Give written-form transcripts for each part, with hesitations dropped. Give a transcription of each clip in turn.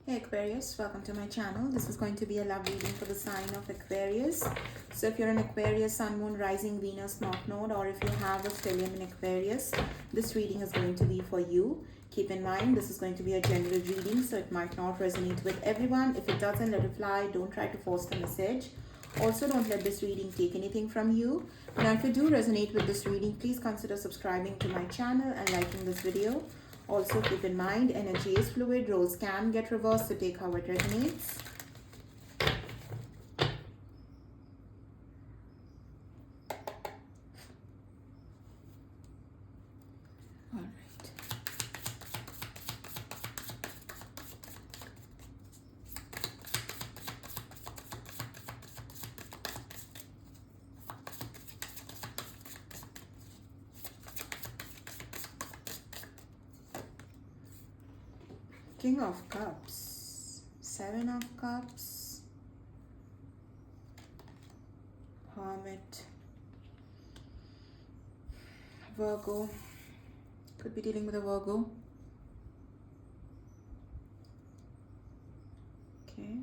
Hey Aquarius, welcome to my channel. This is going to be a love reading for the sign of Aquarius. So if you're an Aquarius, Sun, Moon, Rising, Venus, North Node, or if you have a stellium in Aquarius, this reading is going to be for you. Keep in mind, this is going to be a general reading, so it might not resonate with everyone. If it doesn't, let it fly. Don't try to force the message. Also, don't let this reading take anything from you. Now, if you do resonate with this reading, please consider subscribing to my channel and liking this video. Also, keep in mind, energy is fluid, roles can get reversed, so take how it resonates. All right. King of Cups, Seven of Cups, Hermit, Virgo, could be dealing with a Virgo. Okay.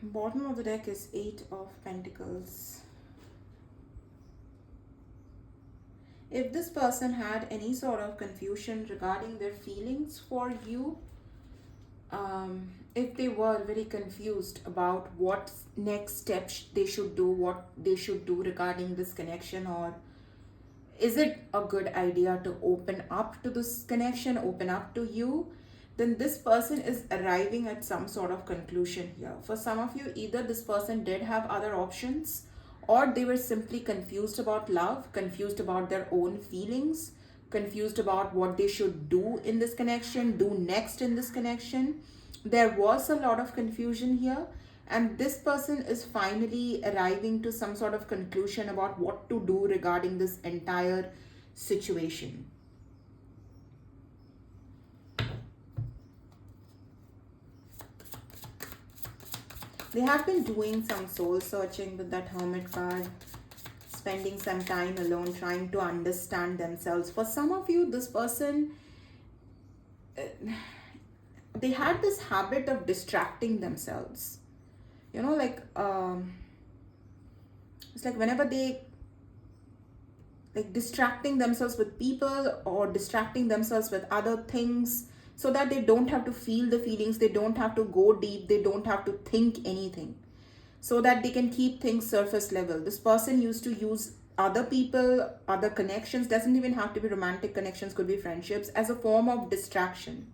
Bottom of the deck is Eight of Pentacles. If this person had any sort of confusion regarding their feelings for you, if they were very confused about what next steps they should do, what they should do regarding this connection, or is it a good idea to open up to this connection, open up to you, then this person is arriving at some sort of conclusion here. For some of you, either this person did have other options, or they were simply confused about love, confused about their own feelings, confused about what they should do in this connection, do next in this connection. There was a lot of confusion here, and this person is finally arriving to some sort of conclusion about what to do regarding this entire situation. They have been doing some soul searching with that Hermit card, spending some time alone trying to understand themselves. For some of you, this person, they had this habit of distracting themselves. You know, like, it's like whenever they, like distracting themselves with people or distracting themselves with other things, so that they don't have to feel the feelings, they don't have to go deep, they don't have to think anything, so that they can keep things surface level. This person used to use other people, other connections, doesn't even have to be romantic connections, could be friendships, as a form of distraction.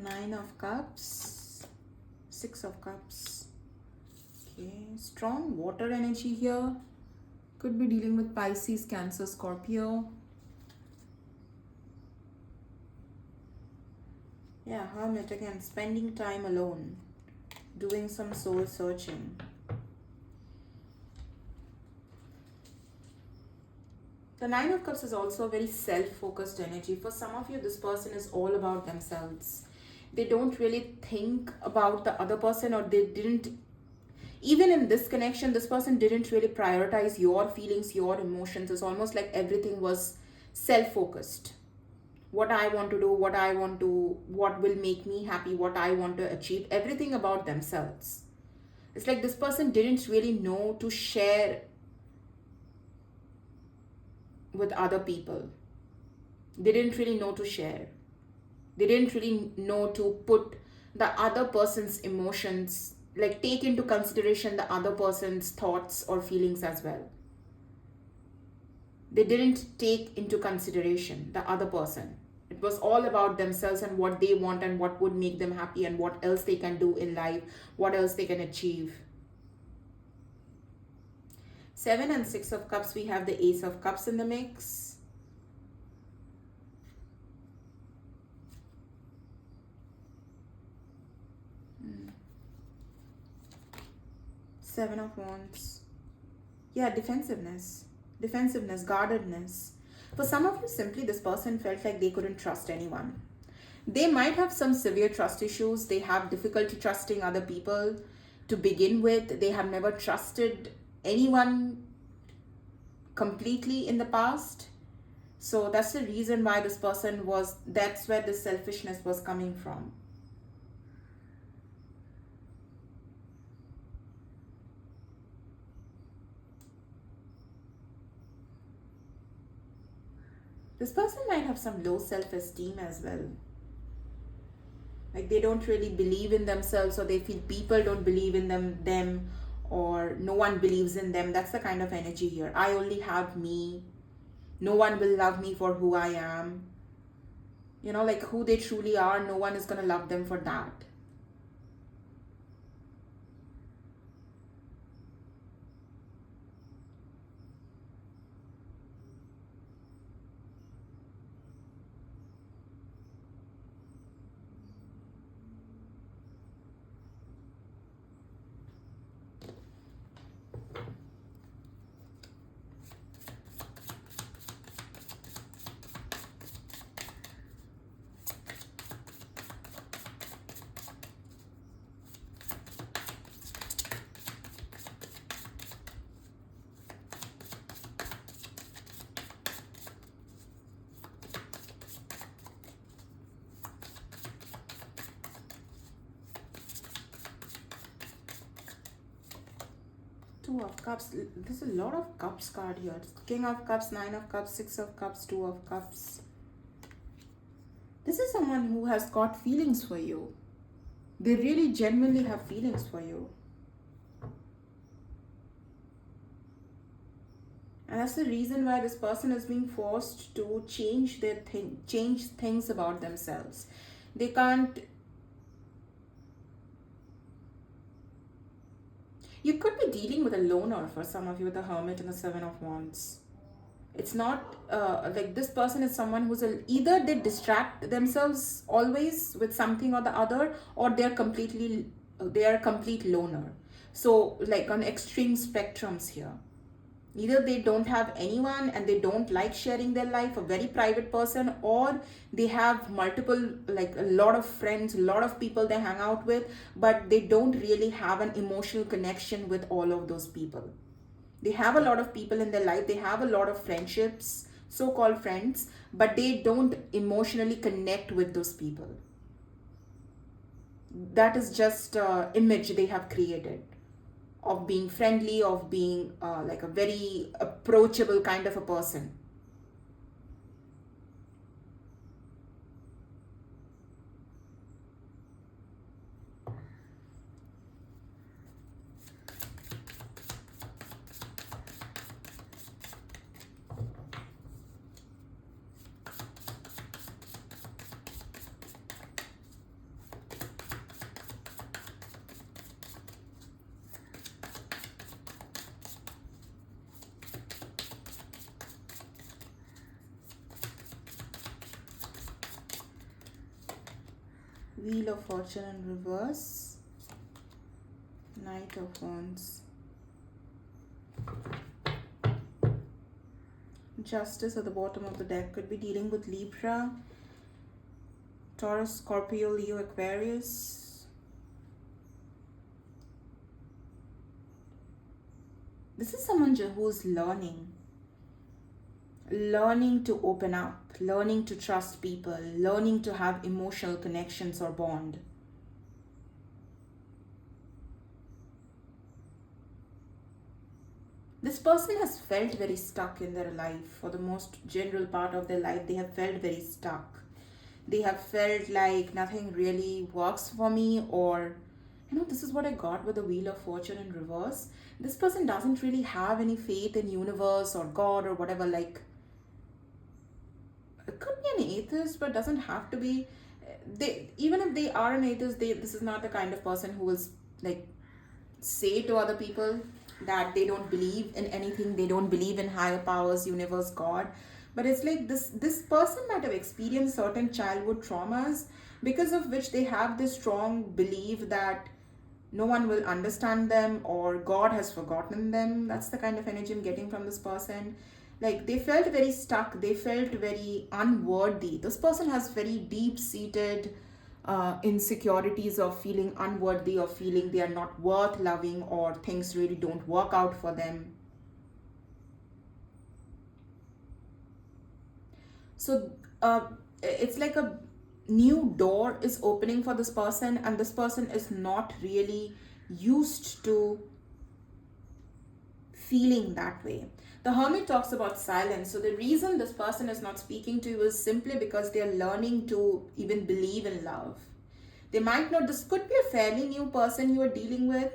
Nine of Cups, Six of Cups. Okay, strong water energy here. Could be dealing with Pisces, Cancer, Scorpio. Yeah, Hermit again, spending time alone, doing some soul searching. The Nine of Cups is also a very self-focused energy. For some of you, this person is all about themselves. They don't really think about the other person, or they didn't, even in this connection, this person didn't really prioritize your feelings, your emotions. It's almost like everything was self-focused. What I want to do, what I want to, what will make me happy, what I want to achieve, everything about themselves. It's like this person didn't really know to share with other people. They didn't really know to share. They didn't really know to put the other person's emotions, like take into consideration the other person's thoughts or feelings as well. They didn't take into consideration the other person. It was all about themselves and what they want and what would make them happy and what else they can do in life, what else they can achieve. Seven and Six of Cups, we have the Ace of Cups in the mix. Seven of Wands. Yeah, defensiveness. Defensiveness, guardedness. For some of you, simply this person felt like they couldn't trust anyone. They might have some severe trust issues. They have difficulty trusting other people to begin with. They have never trusted anyone completely in the past. So that's the reason why this person was, that's where the selfishness was coming from. This person might have some low self-esteem as well. Like they don't really believe in themselves, or they feel people don't believe in them, or no one believes in them. That's the kind of energy here. I only have me. No one will love me for who I am. You know, like who they truly are, no one is going to love them for that. Two of Cups. There's a lot of Cups card here. King of Cups, Nine of Cups, Six of Cups, Two of Cups. This is someone who has got feelings for you. They really genuinely have feelings for you. And that's the reason why this person is being forced to change change things about themselves. They can't. You could be dealing with a loner for some of you, the Hermit and the Seven of Wands. It's not like this person is someone who's either they distract themselves always with something or the other, or they are a complete loner. So like on extreme spectrums here. Either they don't have anyone and they don't like sharing their life, a very private person, or they have multiple, like a lot of friends, a lot of people they hang out with, but they don't really have an emotional connection with all of those people. They have a lot of people in their life, they have a lot of friendships, so-called friends, but they don't emotionally connect with those people. That is just image they have created of being friendly, of being like a very approachable kind of a person. Wheel of Fortune in reverse. Knight of Wands. Justice at the bottom of the deck. Could be dealing with Libra, Taurus, Scorpio, Leo, Aquarius. This is someone who's learning to open up, learning to trust people, learning to have emotional connections or bond. This person has felt very stuck in their life. For the most general part of their life, they have felt very stuck. They have felt like nothing really works for me, or this is what I got with the Wheel of Fortune in reverse. This person doesn't really have any faith in universe or God or whatever. Like, it could be an atheist, but doesn't have to be. Even if they are an atheist, this is not the kind of person who will like say to other people that they don't believe in anything, they don't believe in higher powers, universe, God. But it's like this person might have experienced certain childhood traumas, because of which they have this strong belief that no one will understand them, or God has forgotten them. That's the kind of energy I'm getting from this person. Like they felt very stuck, they felt very unworthy. This person has very deep seated insecurities of feeling unworthy, of feeling they are not worth loving, or things really don't work out for them. So it's like a new door is opening for this person, and this person is not really used to feeling that way. The hermit talks about silence. So the reason this person is not speaking to you is simply because they are learning to even believe in love. They might not, this could be a fairly new person you are dealing with.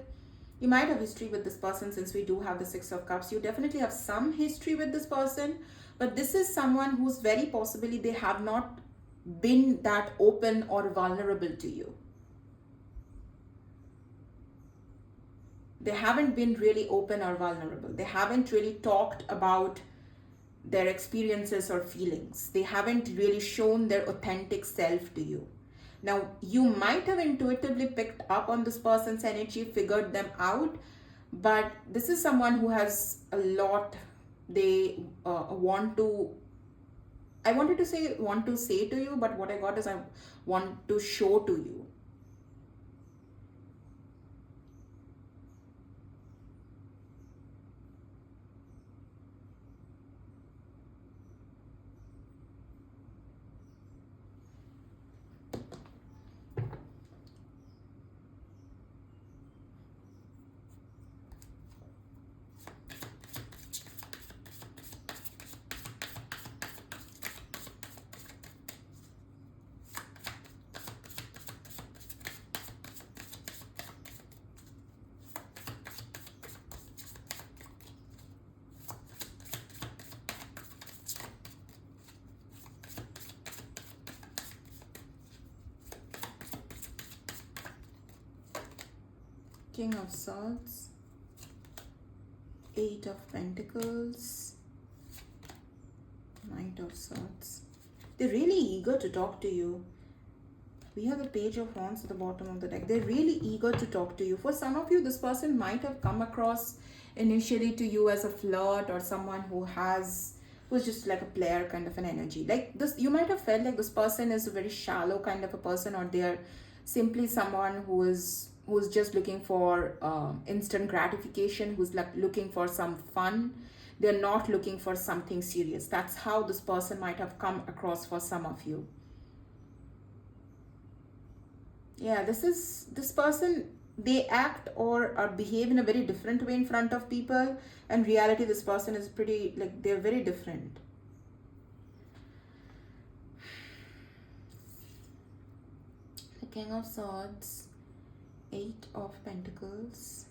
You might have history with this person, since we do have the Six of Cups. You definitely have some history with this person, but this is someone who's very possibly they have not been that open or vulnerable to you. They haven't been really open or vulnerable. They haven't really talked about their experiences or feelings. They haven't really shown their authentic self to you. Now, you might have intuitively picked up on this person's energy, figured them out, but this is someone who has a lot they want to. I wanted to say want to say to you, but what I got is I want to show to you. King of Swords, Eight of Pentacles, Knight of Swords. They're really eager to talk to you. We have the Page of Wands at the bottom of the deck. They're really eager to talk to you. For some of you, this person might have come across initially to you as a flirt, or someone who's just like a player kind of an energy. Like this, you might have felt like this person is a very shallow kind of a person, or they are simply someone who's just looking for instant gratification, who's like looking for some fun. They're not looking for something serious. That's how this person might have come across for some of you. Yeah, this person, they act or behave in a very different way in front of people, and reality this person is pretty, like, they're very different. The King of Swords, Eight of Pentacles,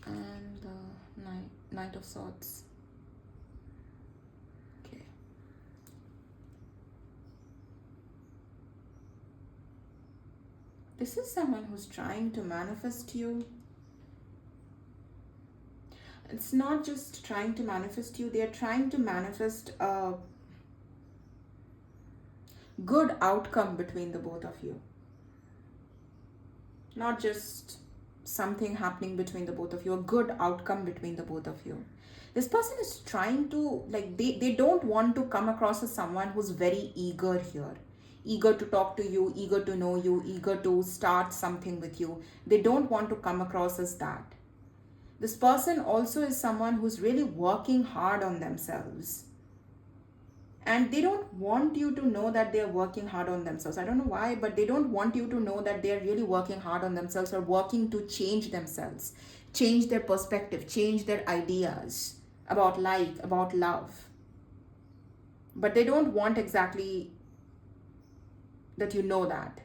and the Knight of Swords. Okay. This is someone who's trying to manifest you. It's not just trying to manifest you, they are trying to manifest a good outcome between the both of you. Not just something happening between the both of you, a good outcome between the both of you. This person is trying to, like, they don't want to come across as someone who's very eager here. Eager to talk to you, eager to know you, eager to start something with you. They don't want to come across as that. This person also is someone who's really working hard on themselves. And they don't want you to know that they're working hard on themselves. I don't know why, but they don't want you to know that they're really working hard on themselves, or working to change themselves, change their perspective, change their ideas about life, about love. But they don't want exactly that you know that.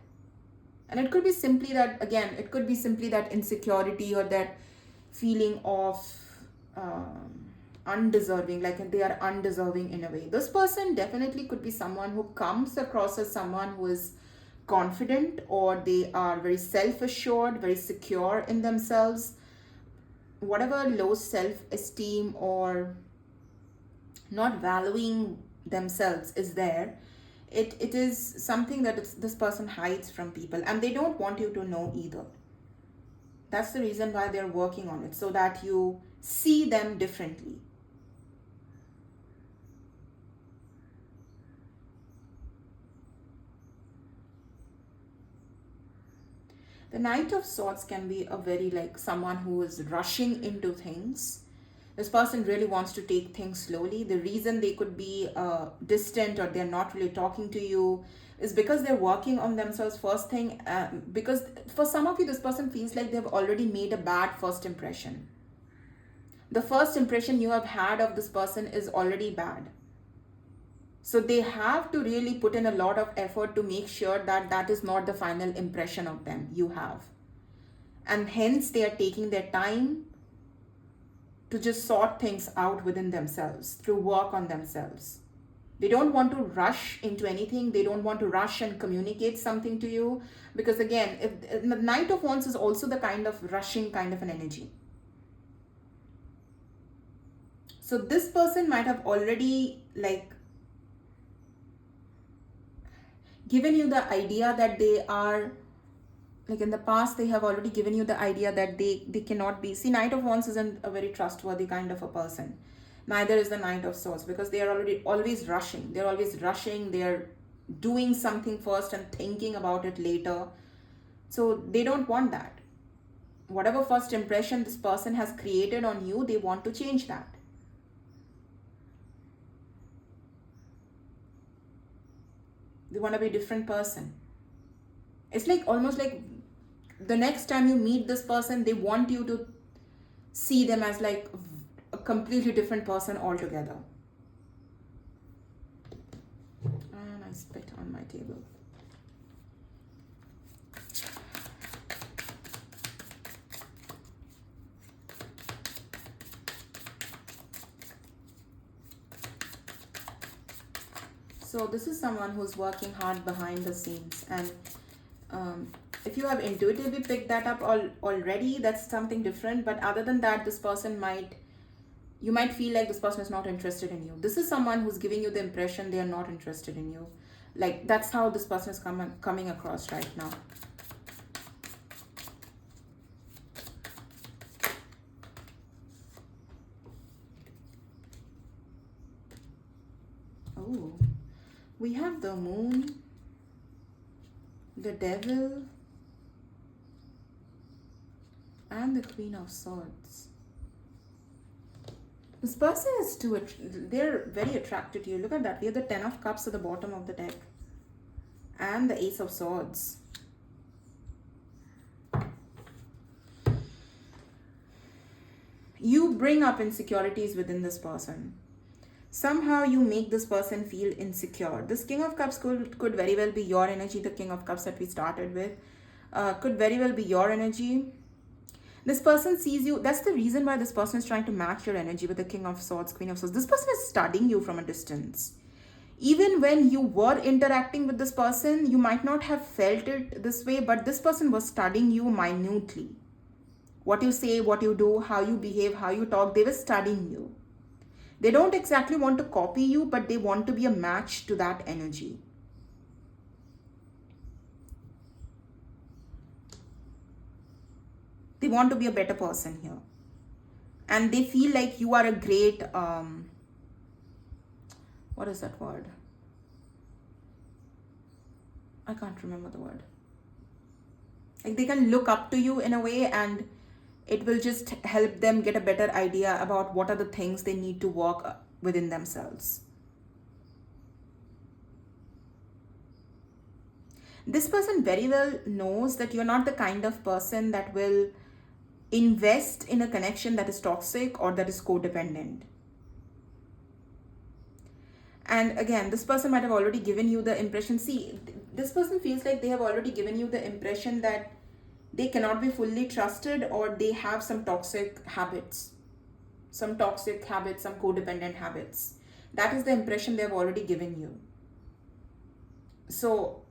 And it could be simply that, again, it could be simply that insecurity, or that feeling of undeserving, like they are undeserving in a way. This person definitely could be someone who comes across as someone who is confident, or they are very self-assured, very secure in themselves. Whatever low self-esteem or not valuing themselves is there, it is something that this person hides from people, and they don't want you to know either. That's the reason why they're working on it, so that you see them differently. The Knight of Swords can be a very, like, someone who is rushing into things. This person really wants to take things slowly. The reason they could be distant, or they're not really talking to you, is because they're working on themselves first thing. Because for some of you, this person feels like they've already made a bad first impression. The first impression you have had of this person is already bad. So they have to really put in a lot of effort to make sure that that is not the final impression of them you have. And hence they are taking their time to just sort things out within themselves, to work on themselves. They don't want to rush into anything. They don't want to rush and communicate something to you. Because again, if the Knight of Wands is also the kind of rushing kind of an energy. So this person might have already, like, given you the idea that they are, like, in the past they have already given you the idea that they cannot be. See, Knight of Wands isn't a very trustworthy kind of a person. Neither is the Knight of Swords, because they are already always rushing. They're always rushing. They're doing something first and thinking about it later. So they don't want that. Whatever first impression this person has created on you, they want to change that. They want to be a different person. It's like almost like the next time you meet this person, they want you to see them as like a completely different person altogether. And I spit on my table. So this is someone who's working hard behind the scenes, and if you have intuitively picked that up already, that's something different. But other than that, this person you might feel like this person is not interested in you. This is someone who's giving you the impression they are not interested in you. Like, that's how this person is coming across right now. Oh, we have the Moon, the Devil, and the Queen of Swords. This person is they're very attracted to you. Look at that. We have the Ten of Cups at the bottom of the deck, and the Ace of Swords. You bring up insecurities within this person. Somehow you make this person feel insecure. This King of Cups could very well be your energy. The King of Cups that we started with could very well be your energy. This person sees you. That's the reason why this person is trying to match your energy with the King of Swords, Queen of Swords. This person is studying you from a distance. Even when you were interacting with this person, you might not have felt it this way, but this person was studying you minutely. What you say, what you do, how you behave, how you talk, they were studying you. They don't exactly want to copy you, but they want to be a match to that energy. They want to be a better person here. And they feel like you are a great, what is that word? I can't remember the word. Like, they can look up to you in a way, and it will just help them get a better idea about what are the things they need to work within themselves. This person very well knows that you're not the kind of person that will invest in a connection that is toxic or that is codependent. And again, this person might have already given you the impression. See, this person feels like they have already given you the impression that they cannot be fully trusted, or they have some toxic habits, some codependent habits. That is the impression they have already given you. So,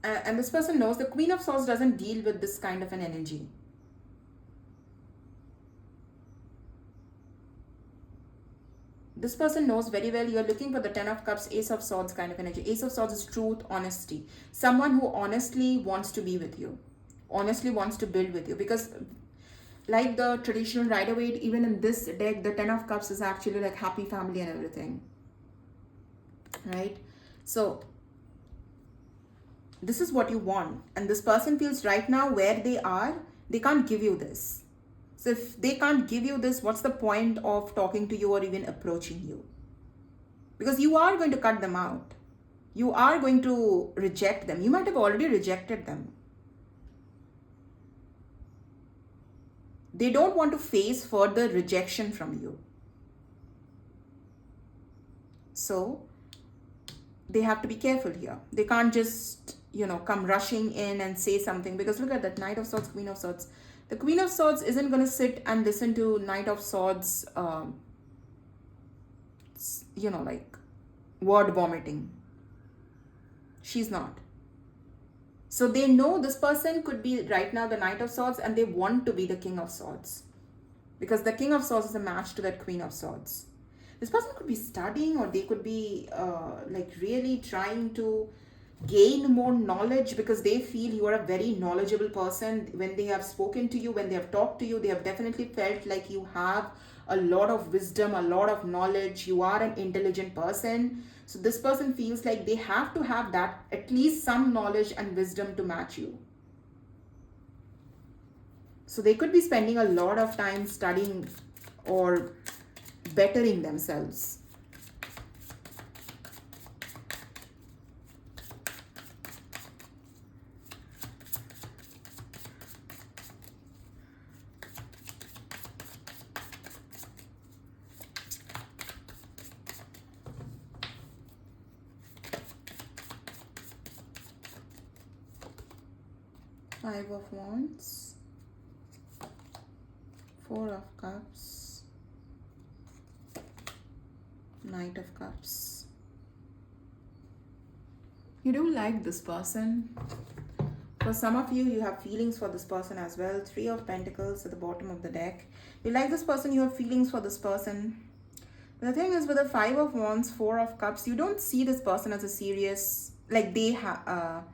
and this person knows the Queen of Swords doesn't deal with this kind of an energy. this person knows very well you're looking for the 10 of cups, ace of swords kind of energy. Ace of swords is truth, honesty. Someone who honestly wants to be with you, honestly wants to build with you, because like the traditional Rider Waite, even in this deck, the 10 of cups is actually like happy family and everything, right? So this is what you want, and this person feels right now where they are, they can't give you this. So if they can't give you this, what's the point of talking to you or even approaching you? Because you are going to cut them out. You are going to reject them. You might have already rejected them. They don't want to face further rejection from you. So they have to be careful here. They can't just, come rushing in and say something, because look at that Knight of Swords, Queen of Swords. The Queen of Swords isn't going to sit and listen to Knight of Swords, like word vomiting. She's not. So they know this person could be right now the Knight of Swords, and they want to be the King of Swords, because the King of Swords is a match to that Queen of Swords. This person could be studying, or they could be really trying to gain more knowledge, because they feel you are a very knowledgeable person. When they have spoken to you, when they have talked to you, they have definitely felt like you have a lot of wisdom, a lot of knowledge. You are an intelligent person. So this person feels like they have to have that, at least some knowledge and wisdom to match you. So they could be spending a lot of time studying or bettering themselves. Five of Wands, Four of Cups, Knight of Cups. You do like this person. For some of you, you have feelings for this person as well. Three of Pentacles at the bottom of the deck. You like this person, you have feelings for this person. The thing is, with the Five of Wands, Four of Cups, you don't see this person as a serious, like they have,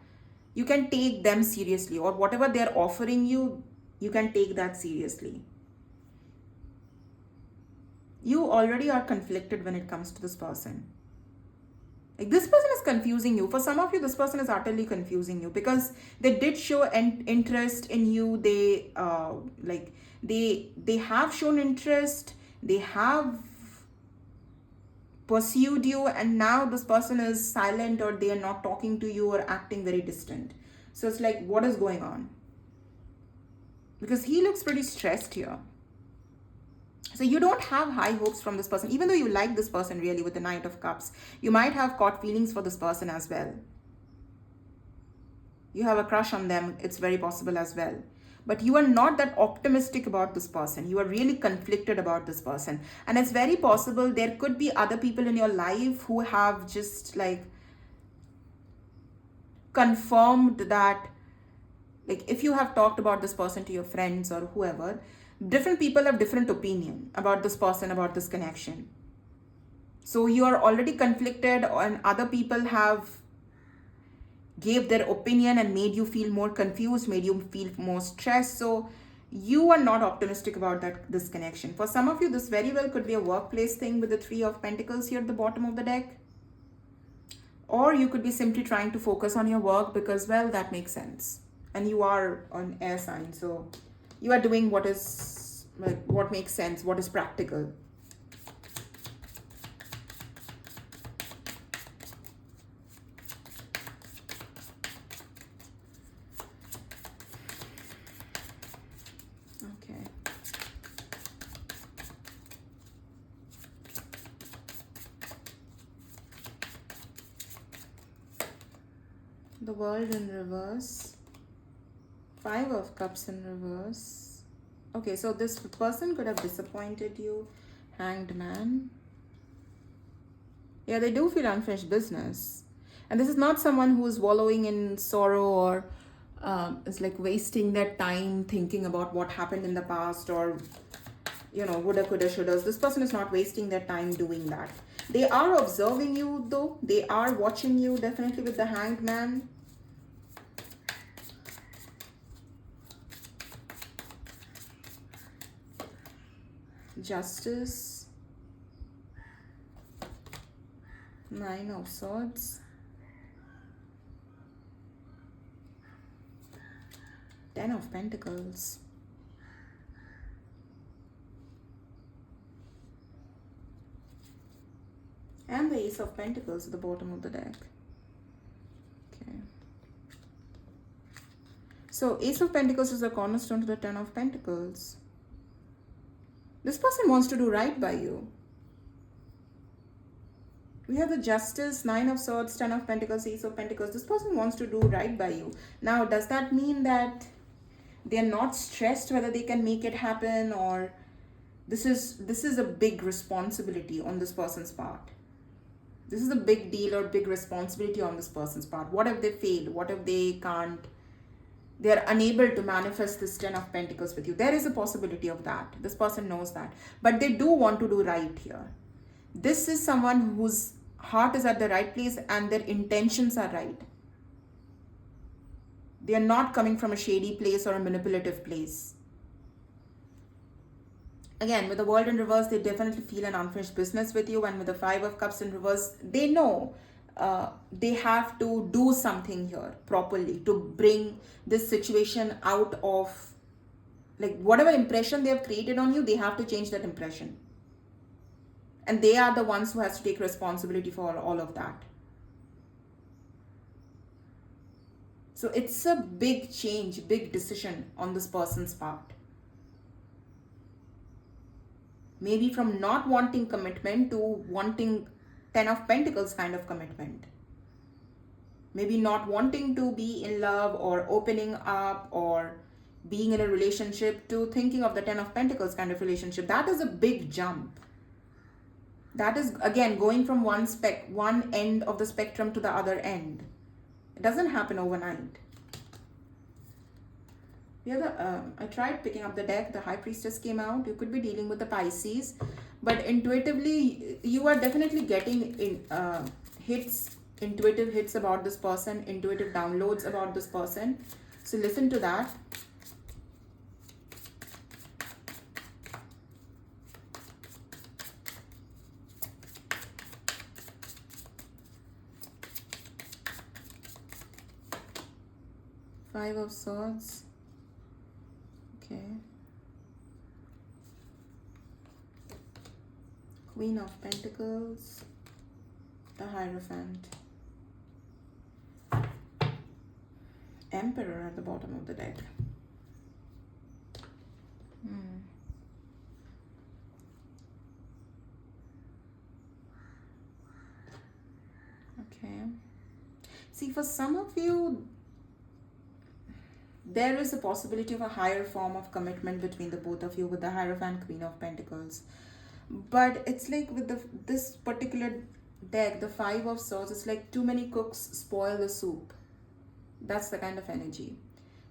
you can take them seriously, or whatever they're offering you, you can take that seriously. You already are conflicted when it comes to this person. Like this person is confusing you. For some of you, this person is utterly confusing you, because they did show an interest in you. They they have shown interest. They have pursued you, and now this person is silent, or they are not talking to you, or acting very distant. So it's like, what is going on? Because he looks pretty stressed here. So you don't have high hopes from this person, even though you like this person really with the Knight of Cups. You might have caught feelings for this person as well. You have a crush on them. It's very possible as well. But you are not that optimistic about this person. You are really conflicted about this person. And it's very possible there could be other people in your life who have just like confirmed that, like if you have talked about this person to your friends or whoever, different people have different opinion about this person, about this connection. So you are already conflicted, and other people have gave their opinion and made you feel more confused, made you feel more stressed. So you are not optimistic about this connection. For some of you, this very well could be a workplace thing with the Three of Pentacles here at the bottom of the deck. Or you could be simply trying to focus on your work because, well, that makes sense. And you are an air sign, so you are doing what is, like, what makes sense, what is practical. Okay. The World in reverse. Five of Cups in reverse. Okay, so this person could have disappointed you. Hanged Man. Yeah, they do feel unfinished business. And this is not someone who is wallowing in sorrow or is like wasting their time thinking about what happened in the past, or woulda, coulda, shouldas. This person is not wasting their time doing that. They are observing you though. They are watching you, definitely, with the Hanged Man. Justice. 9 of Swords. 10 of Pentacles. And the Ace of Pentacles at the bottom of the deck. Okay. So Ace of Pentacles is a cornerstone to the 10 of Pentacles. This person wants to do right by you. We have the Justice, 9 of Swords, 10 of Pentacles, Ace of Pentacles. This person wants to do right by you. Now, does that mean that they're not stressed whether they can make it happen, or this is a big responsibility on this person's part? This is a big deal or big responsibility on this person's part. What if they fail? What if they can't? They're unable to manifest this 10 of Pentacles with you. There is a possibility of that. This person knows that. But they do want to do right here. This is someone whose heart is at the right place and their intentions are right. They are not coming from a shady place or a manipulative place. Again, with the World in reverse, they definitely feel an unfinished business with you. And with the 5 of Cups in reverse, they know they have to do something here properly to bring this situation out of, like, whatever impression they have created on you, they have to change that impression. And they are the ones who has to take responsibility for all of that. So it's a big change, big decision on this person's part. Maybe from not wanting commitment to wanting 10 of Pentacles kind of commitment. Maybe not wanting to be in love or opening up or being in a relationship to thinking of the 10 of Pentacles kind of relationship. That is a big jump. That is, again, going from one end of the spectrum to the other end. It doesn't happen overnight. I tried picking up the deck. The High Priestess came out. You could be dealing with the Pisces, but intuitively, you are definitely getting intuitive hits about this person, intuitive downloads about this person. So listen to that. Five of Swords. Okay. Queen of Pentacles. The Hierophant. Emperor at the bottom of the deck. Okay. See, for some of you, there is a possibility of a higher form of commitment between the both of you with the Hierophant, Queen of Pentacles. But it's like with this particular deck, the Five of Swords, it's like too many cooks spoil the soup. That's the kind of energy.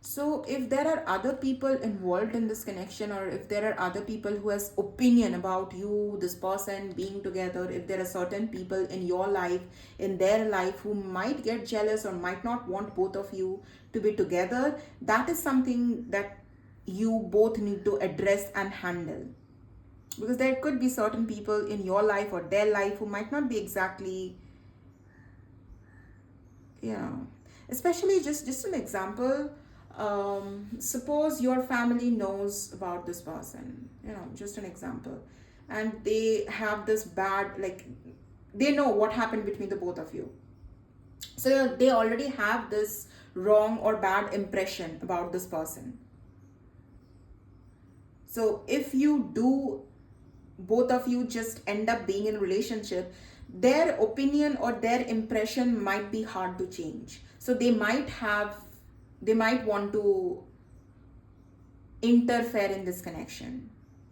So if there are other people involved in this connection, or if there are other people who has opinion about you, this person being together, if there are certain people in your life, in their life, who might get jealous or might not want both of you to be together, that is something that you both need to address and handle. Because there could be certain people in your life or their life who might not be exactly, especially just an example. Suppose your family knows about this person, just an example, and they have this bad, like, they know what happened between the both of you. So they already have this wrong or bad impression about this person. So if you do, both of you just end up being in a relationship, their opinion or their impression might be hard to change. So they might want to interfere in this connection.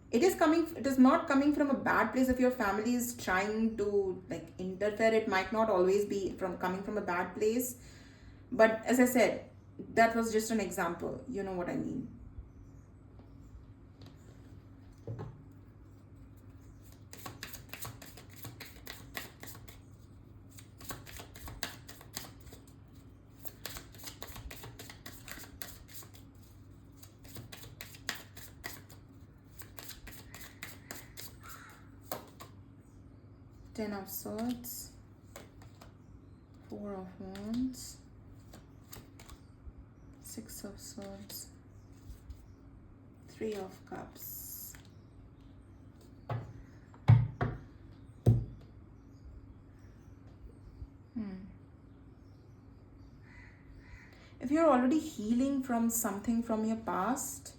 It is not coming from a bad place. If your family is trying to, like, interfere, it might not always be coming from a bad place. But as I said, that was just an example. You know what I mean. Ten of Swords, Four of Wands, Six of Swords, Three of Cups. If you're already healing from something from your past,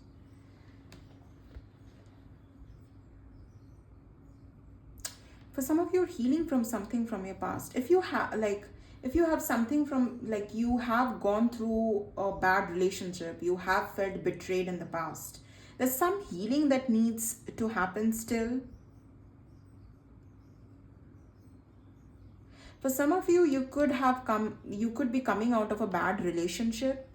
for some of you, healing from something from your past. If you have something from, like, you have gone through a bad relationship, you have felt betrayed in the past, there's some healing that needs to happen still. For some of you, you could be coming out of a bad relationship.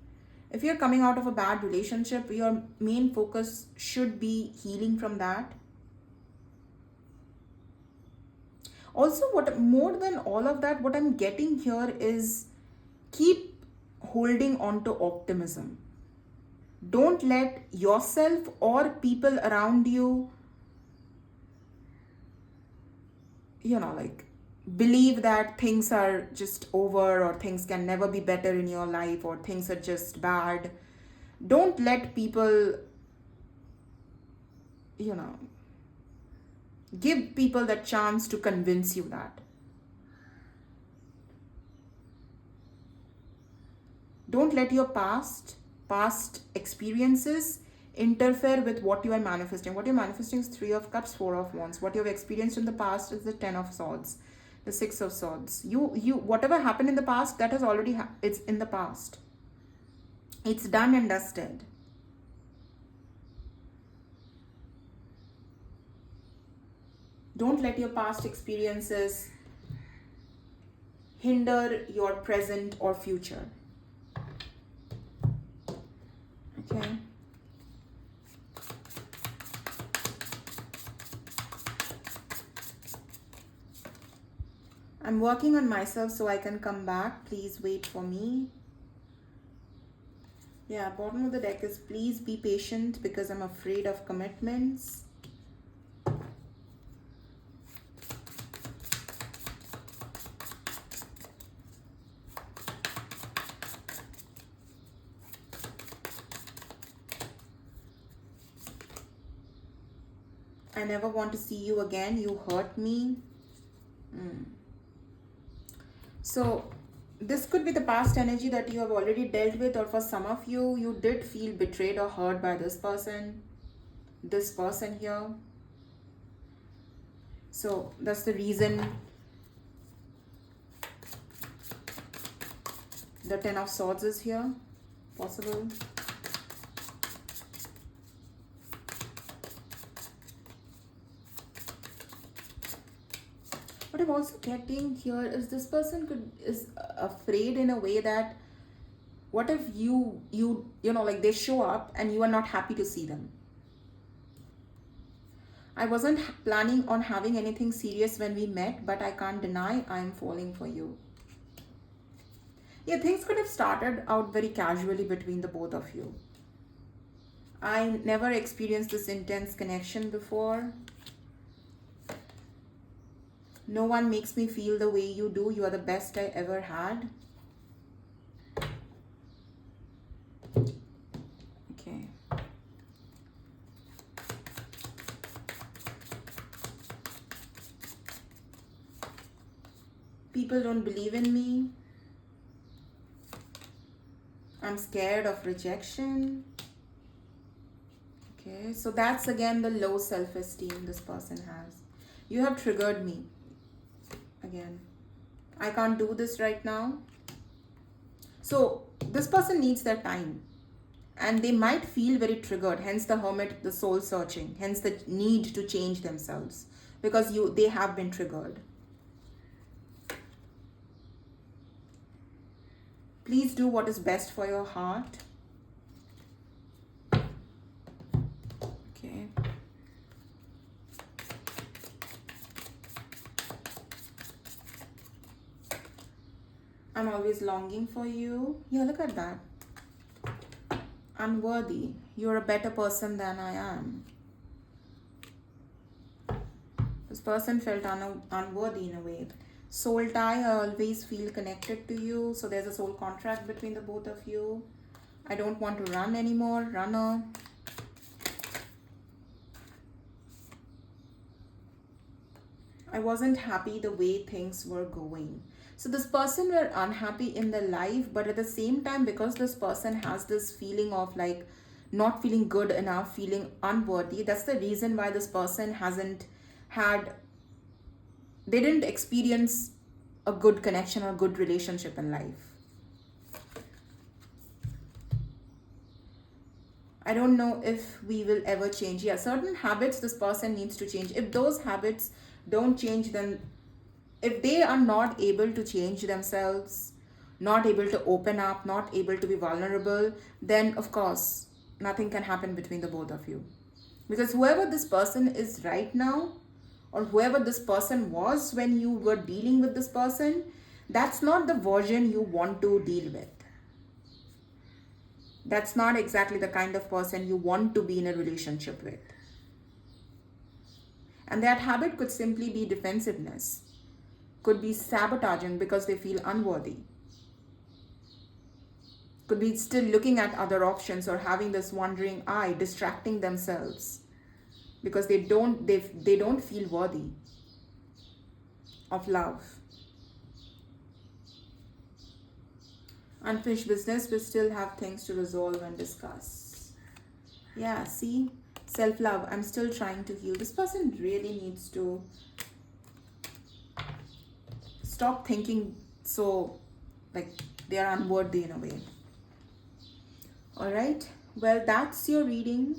If you're coming out of a bad relationship, your main focus should be healing from that. Also, what more than all of that, what I'm getting here is keep holding on to optimism. Don't let yourself or people around you, like, believe that things are just over, or things can never be better in your life, or things are just bad. Don't let people, give people the chance to convince you that. Don't let your past experiences interfere with what you are manifesting. What you're manifesting is Three of Cups, Four of Wands. What you've experienced in the past is the Ten of Swords, the Six of Swords. You whatever happened in the past, that has already it's in the past. It's done and dusted. Don't let your past experiences hinder your present or future. Okay. I'm working on myself so I can come back. Please wait for me. Yeah, bottom of the deck is please be patient because I'm afraid of commitments. I never want to see you again. You hurt me. So this could be the past energy that you have already dealt with, or for some of you, you did feel betrayed or hurt by this person here. So that's the reason the Ten of Swords is here. Possible. What I'm also getting here is this person is afraid in a way that what if you like, they show up and you are not happy to see them. I wasn't planning on having anything serious when we met, but I can't deny I'm falling for you. Yeah, things could have started out very casually between the both of you. I never experienced this intense connection before. No one makes me feel the way you do. You are the best I ever had. Okay. People don't believe in me. I'm scared of rejection. Okay, so that's again the low self-esteem this person has. You have triggered me. Again, I can't do this right now. So this person needs their time, and they might feel very triggered, hence the Hermit, the soul searching, hence the need to change themselves, because they have been triggered. Please do what is best for your heart. Okay. I'm always longing for you. Yeah, look at that. Unworthy. You're a better person than I am. This person felt unworthy in a way. Soul tie, I always feel connected to you. So there's a soul contract between the both of you. I don't want to run anymore. Runner. I wasn't happy the way things were going. So this person were unhappy in their life, but at the same time, because this person has this feeling of like not feeling good enough, feeling unworthy, that's the reason why this person hasn't had, they didn't experience a good connection or good relationship in life. I don't know if we will ever change. Yeah, certain habits this person needs to change. If those habits don't change, then if they are not able to change themselves, not able to open up, not able to be vulnerable, then of course nothing can happen between the both of you. Because whoever this person is right now, or whoever this person was when you were dealing with this person, that's not the version you want to deal with. That's not exactly the kind of person you want to be in a relationship with. And that habit could simply be defensiveness, could be sabotaging because they feel unworthy, could be still looking at other options or having this wandering eye, distracting themselves because they don't feel worthy of love. Unfinished business, we still have things to resolve and discuss. Yeah, see, self-love, I'm still trying to heal. This person really needs to stop thinking so like they are unworthy in a way. All right, well, that's your reading,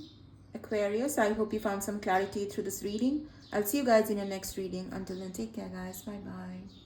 Aquarius. I hope you found some clarity through this reading. I'll see you guys in your next reading. Until then, take care, guys. Bye bye.